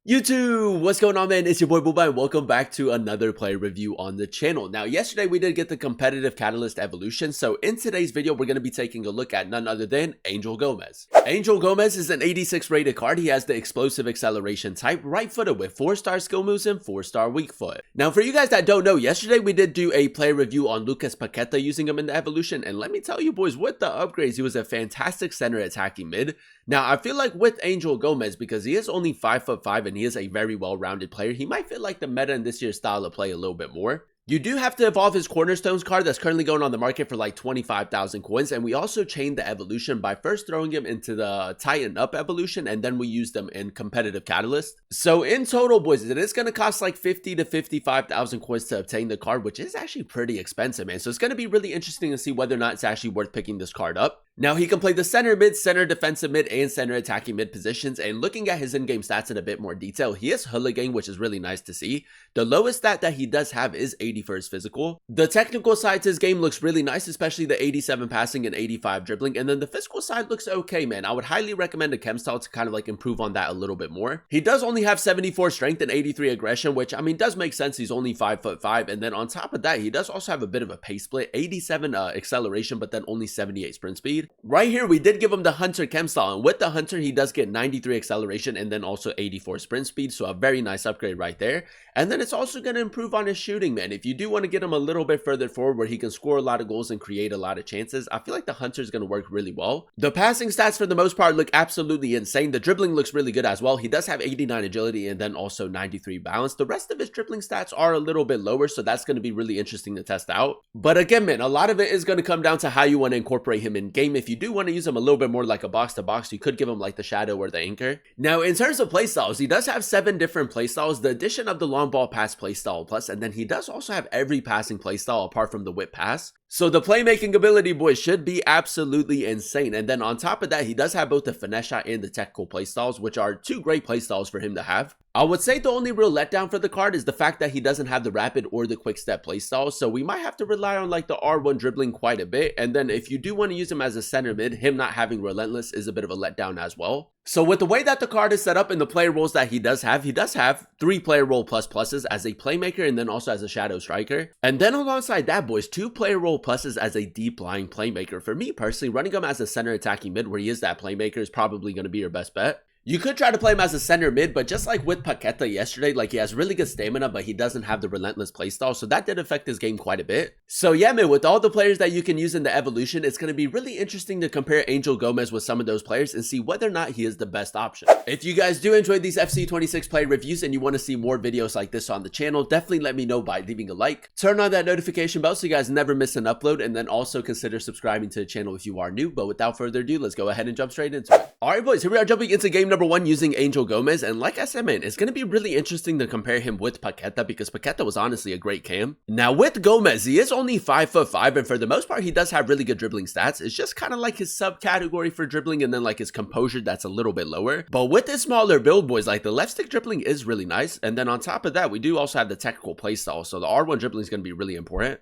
YouTube, what's going on, man? It's your boy Booba and welcome back to another player review on the channel. Now, yesterday we did get the Competitive Catalyst Evolution, so in today's video we're going to be taking a look at none other than Angel Gomes. Angel Gomes is an 86 rated card. He has the explosive acceleration type, right-footed with 4-star skill moves and 4-star weak foot. Now, for you guys that don't know, yesterday we did do a player review on Lucas Paqueta using him in the evolution, and let me tell you boys, with the upgrades, he was a fantastic center attacking mid. Now, I feel like with Angel Gomes, because he is only 5'5" and he is a very well-rounded player, he might fit like the meta in this year's style of play a little bit more. You do have to evolve his Cornerstones card that's currently going on the market for like 25,000 coins, and we also chained the evolution by first throwing him into the Tighten Up evolution, and then we used them in Competitive Catalyst. So in total, boys, it is going to cost like 50 to 55,000 coins to obtain the card, which is actually pretty expensive, man. So it's going to be really interesting to see whether or not it's actually worth picking this card up. Now, he can play the center mid, center defensive mid, and center attacking mid positions, and looking at his in-game stats in a bit more detail, he is hooligan, which is really nice to see. The lowest stat that he does have is 80 for his physical. The technical side to his game looks really nice, especially the 87 passing and 85 dribbling, and then the physical side looks okay, man. I would highly recommend a chem style to kind of like improve on that a little bit more. He does only have 74 strength and 83 aggression, which I mean does make sense. He's only 5'5", and then on top of that, he does also have a bit of a pace split, 87 acceleration, but then only 78 sprint speed. Right here, we did give him the Hunter chem style, and with the Hunter, he does get 93 acceleration and then also 84 sprint speed, so a very nice upgrade right there. And then it's also going to improve on his shooting, man. If you do want to get him a little bit further forward where he can score a lot of goals and create a lot of chances, I feel like the Hunter is going to work really well. The passing stats for the most part look absolutely insane. The dribbling looks really good as well. He does have 89 agility and then also 93 balance. The rest of his dribbling stats are a little bit lower, so that's going to be really interesting to test out. But again, man, a lot of it is going to come down to how you want to incorporate him in game. If you do want to use him a little bit more like a box-to-box, you could give him like the Shadow or the Anchor. Now, in terms of playstyles, he does have 7 different playstyles. The addition of the long ball pass playstyle plus, and then he does also have every passing playstyle apart from the whip pass. So the playmaking ability, boys, should be absolutely insane. And then on top of that, he does have both the finesse shot and the technical playstyles, which are 2 great playstyles for him to have. I would say the only real letdown for the card is the fact that he doesn't have the rapid or the quick step playstyle, so we might have to rely on like the R1 dribbling quite a bit. And then if you do want to use him as a center mid, him not having relentless is a bit of a letdown as well. So with the way that the card is set up and the player roles that he does have 3 player role pluses as a playmaker and then also as a shadow striker. And then alongside that, boys, 2 player role pluses as a deep lying playmaker. For me personally, running him as a center attacking mid where he is that playmaker is probably going to be your best bet. You could try to play him as a center mid, but just like with Paqueta yesterday, like he has really good stamina, but he doesn't have the relentless playstyle, so that did affect his game quite a bit. So yeah, man, with all the players that you can use in the evolution, it's going to be really interesting to compare Angel Gomes with some of those players and see whether or not he is the best option. If you guys do enjoy these FC26 play reviews and you want to see more videos like this on the channel, definitely let me know by leaving a like, turn on that notification bell so you guys never miss an upload, and then also consider subscribing to the channel if you are new. But without further ado, let's go ahead and jump straight into it. Alright boys, here we are jumping into game number 1 using Angel Gomes, and like I said, man, it's going to be really interesting to compare him with Paqueta because Paqueta was honestly a great cam. Now with Gomes, he is only 5'5", and for the most part, he does have really good dribbling stats. It's just kind of like his subcategory for dribbling and then like his composure that's a little bit lower. But with this smaller build, boys, like the left stick dribbling is really nice, and then on top of that, we do also have the technical playstyle, so the R1 dribbling is going to be really important.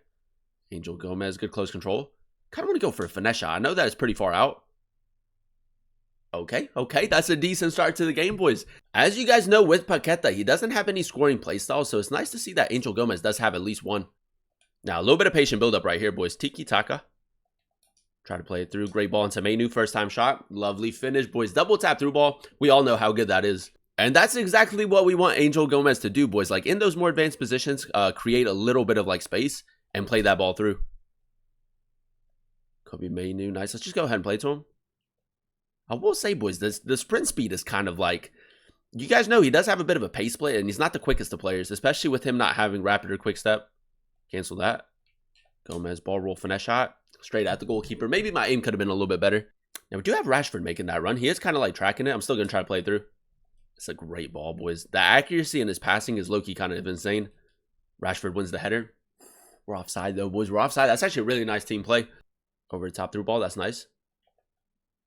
Angel Gomes, good close control. Kind of want to go for a finesse shot. I know that is pretty far out. Okay, that's a decent start to the game, boys. As you guys know, with Paqueta, he doesn't have any scoring playstyle, so it's nice to see that Angel Gomes does have at least one. Now, a little bit of patient build-up right here, boys. Tiki-taka. Try to play it through. Great ball into Menu. First time shot. Lovely finish, boys. Double tap through ball. We all know how good that is. And that's exactly what we want Angel Gomes to do, boys. Like, in those more advanced positions, create a little bit of, like, space and play that ball through. Could be Menu. Nice. Let's just go ahead and play to him. I will say, boys, the sprint speed is kind of like, you guys know he does have a bit of a pace split, and he's not the quickest of players, especially with him not having rapid or quick step. Cancel that. Gomes, ball roll, finesse shot. Straight at the goalkeeper. Maybe my aim could have been a little bit better. Now, we do have Rashford making that run. He is kind of like tracking it. I'm still going to try to play it through. It's a great ball, boys. The accuracy in his passing is low-key kind of insane. Rashford wins the header. We're offside, though, boys. We're offside. That's actually a really nice team play. Over the top through ball. That's nice.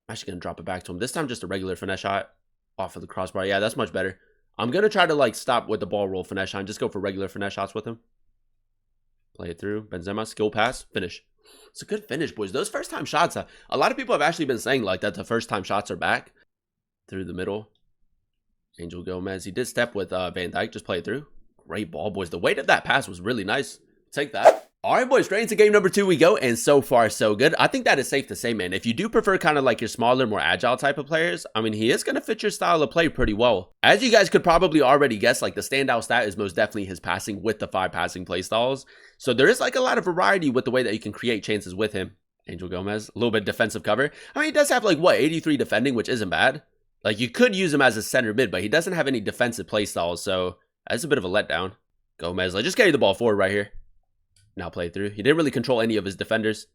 I'm actually going to drop it back to him. This time, just a regular finesse shot off of the crossbar. Yeah, that's much better. I'm going to try to, like, stop with the ball roll finesse shot and just go for regular finesse shots with him. Play it through. Benzema, skill pass, finish. It's a good finish, boys. Those first-time shots, a lot of people have actually been saying, like, that the first-time shots are back. Through the middle. Angel Gomes, he did step with Van Dijk, just play it through. Great ball, boys. The weight of that pass was really nice. Take that. All right, boys, straight into game number 2 we go, and so far, so good. I think that is safe to say, man. If you do prefer kind of like your smaller, more agile type of players, I mean, he is going to fit your style of play pretty well. As you guys could probably already guess, like the standout stat is most definitely his passing with the 5 passing play styles. So there is like a lot of variety with the way that you can create chances with him. Angel Gomes, a little bit of defensive cover. I mean, he does have like, what, 83 defending, which isn't bad. Like, you could use him as a center mid, but he doesn't have any defensive play styles, so that's a bit of a letdown. Gomes, like, just carry the ball forward right here. Now play through. He didn't really control any of his defenders.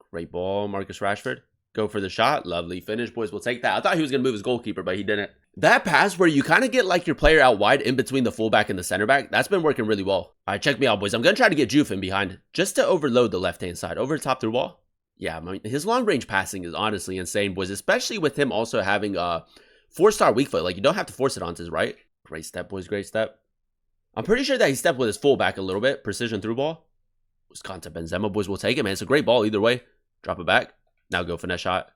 Great ball, Marcus Rashford. Go for the shot. Lovely finish, boys. We'll take that. I thought he was going to move his goalkeeper, but he didn't. That pass where you kind of get like your player out wide in between the fullback and the center back, that's been working really well. All right, check me out, boys. I'm going to try to get Juve in behind just to overload the left-hand side. Over the top through ball. Yeah, I mean, his long-range passing is honestly insane, boys, especially with him also having a 4-star weak foot. Like, you don't have to force it onto his right. Great step, boys. Great step. I'm pretty sure that he stepped with his fullback a little bit. Precision through ball. Was contact Benzema, boys. Will take it, man. It's a great ball either way. Drop it back. Now go finesse shot.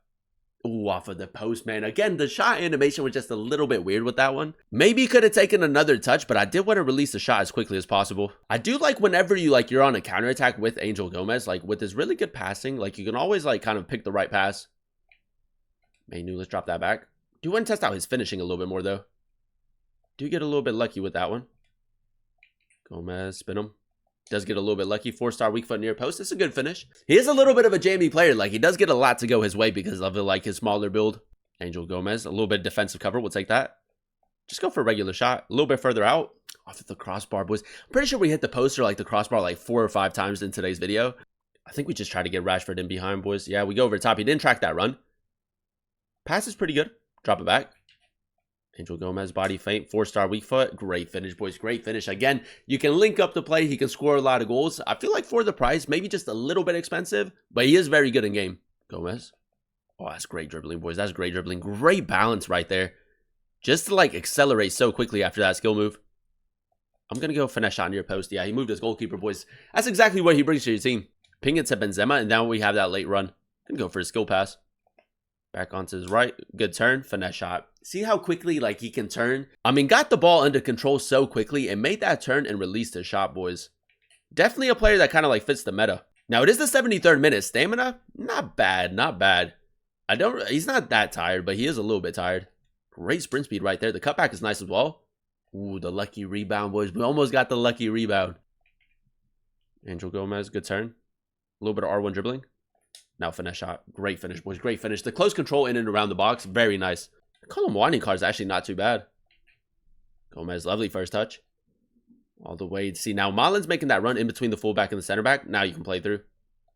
Ooh, off of the post, man. Again, the shot animation was just a little bit weird with that one. Maybe could have taken another touch, but I did want to release the shot as quickly as possible. I do like whenever you're on a counterattack with Angel Gomes, like with his really good passing, like you can always like kind of pick the right pass. Manu, let's drop that back. Do want to test out his finishing a little bit more though. Do get a little bit lucky with that one. Gomes, spin him. Does get a little bit lucky. 4-star weak foot near post. It's a good finish. He is a little bit of a jammy player. Like, he does get a lot to go his way because of like his smaller build. Angel Gomes, a little bit of defensive cover. We'll take that. Just go for a regular shot. A little bit further out. Off of the crossbar, boys. I'm pretty sure we hit the post or like the crossbar like 4 or 5 times in today's video. I think we just try to get Rashford in behind, boys. Yeah, we go over the top. He didn't track that run. Pass is pretty good. Drop it back. Angel Gomes, body feint, 4-star weak foot. Great finish, boys. Great finish. Again, you can link up the play. He can score a lot of goals. I feel like for the price, maybe just a little bit expensive, but he is very good in game. Gomes. Oh, that's great dribbling, boys. That's great dribbling. Great balance right there. Just to like accelerate so quickly after that skill move. I'm going to go finesse shot near post. Yeah, he moved his goalkeeper, boys. That's exactly what he brings to your team. Ping it to Benzema, and now we have that late run. Going to go for a skill pass. Back onto his right. Good turn. Finesse shot. See how quickly like he can turn? I mean, got the ball under control so quickly and made that turn and released his shot, boys. Definitely a player that kind of like fits the meta. Now, it is the 73rd minute. Stamina? Not bad. Not bad. He's not that tired, but he is a little bit tired. Great sprint speed right there. The cutback is nice as well. Ooh, the lucky rebound, boys. We almost got the lucky rebound. Angel Gomes. Good turn. A little bit of R1 dribbling. Now finesse shot. Great finish, boys. Great finish. The close control in and around the box. Very nice. The Colomwani card is actually not too bad. Gomes, lovely first touch. All the way. See, now Malin's making that run in between the fullback and the center back. Now you can play through.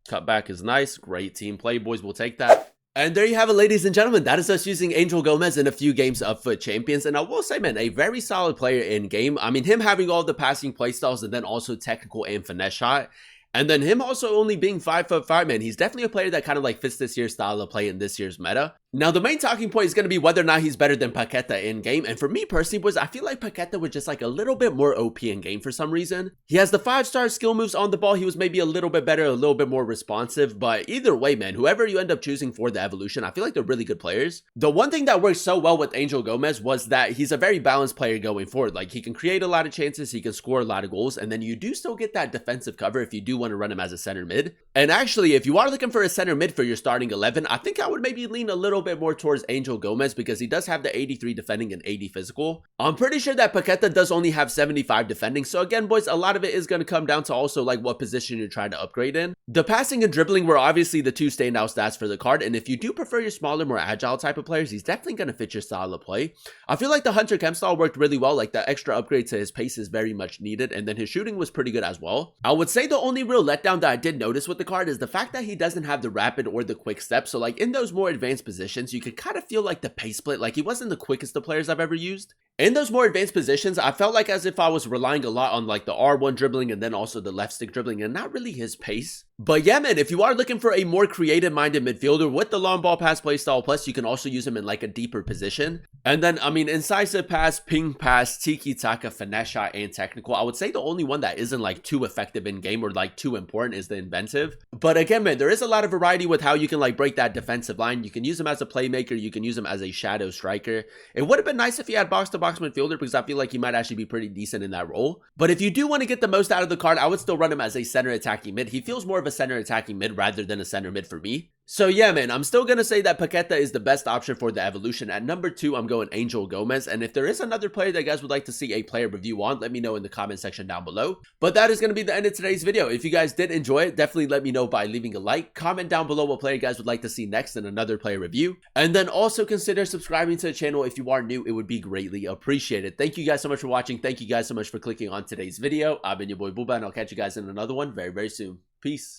Cutback is nice. Great team play, boys. We'll take that. And there you have it, ladies and gentlemen. That is us using Angel Gomes in a few games of FUT Champions. And I will say, man, a very solid player in game. I mean, him having all the passing play styles and then also technical and finesse shot. And then him also only being 5'5", man, he's definitely a player that kind of like fits this year's style of play in this year's meta. Now, the main talking point is going to be whether or not he's better than Paqueta in game. And for me personally, boys, I feel like Paqueta was just like a little bit more OP in game for some reason. He has the 5-star skill moves on the ball. He was maybe a little bit better, a little bit more responsive. But either way, man, whoever you end up choosing for the evolution, I feel like they're really good players. The one thing that works so well with Angel Gomes was that he's a very balanced player going forward. Like, he can create a lot of chances, he can score a lot of goals, and then you do still get that defensive cover if you do want to run him as a center mid. And actually, if you are looking for a center mid for your starting 11, I think I would maybe lean a little bit more towards Angel Gomes because he does have the 83 defending and 80 physical. I'm pretty sure that Paqueta does only have 75 defending. So again, boys, a lot of it is going to come down to also like what position you're trying to upgrade in. The passing and dribbling were obviously the two standout stats for the card. And if you do prefer your smaller, more agile type of players, he's definitely going to fit your style of play. I feel like the Hunter Chem style worked really well. Like the extra upgrade to his pace is very much needed. And then his shooting was pretty good as well. I would say the only real letdown that I did notice with the card is the fact that he doesn't have the rapid or the quick step. So like in those more advanced positions, you could kind of feel like the pace split. Like he wasn't the quickest of players I've ever used. In those more advanced positions, I felt like as if I was relying a lot on like the R1 dribbling and then also the left stick dribbling and not really his pace. But yeah, man, if you are looking for a more creative-minded midfielder with the long ball pass play style, plus you can also use him in like a deeper position. And then, I mean, incisive pass, ping pass, tiki-taka, finesse shot, and technical. I would say the only one that isn't like too effective in game or like too important is the inventive. But again, man, there is a lot of variety with how you can like break that defensive line. You can use him as a playmaker. You can use him as a shadow striker. It would have been nice if he had box-to-box box midfielder because I feel like he might actually be pretty decent in that role. But if you do want to get the most out of the card, I would still run him as a center attacking mid. He feels more of a center attacking mid rather than a center mid for me. So yeah, man, I'm still going to say that Paqueta is the best option for the evolution. At number 2, I'm going Angel Gomes. And if there is another player that you guys would like to see a player review on, let me know in the comment section down below. But that is going to be the end of today's video. If you guys did enjoy it, definitely let me know by leaving a like. Comment down below what player you guys would like to see next in another player review. And then also consider subscribing to the channel if you are new. It would be greatly appreciated. Thank you guys so much for watching. Thank you guys so much for clicking on today's video. I've been your boy Booba, and I'll catch you guys in another one very, very soon. Peace.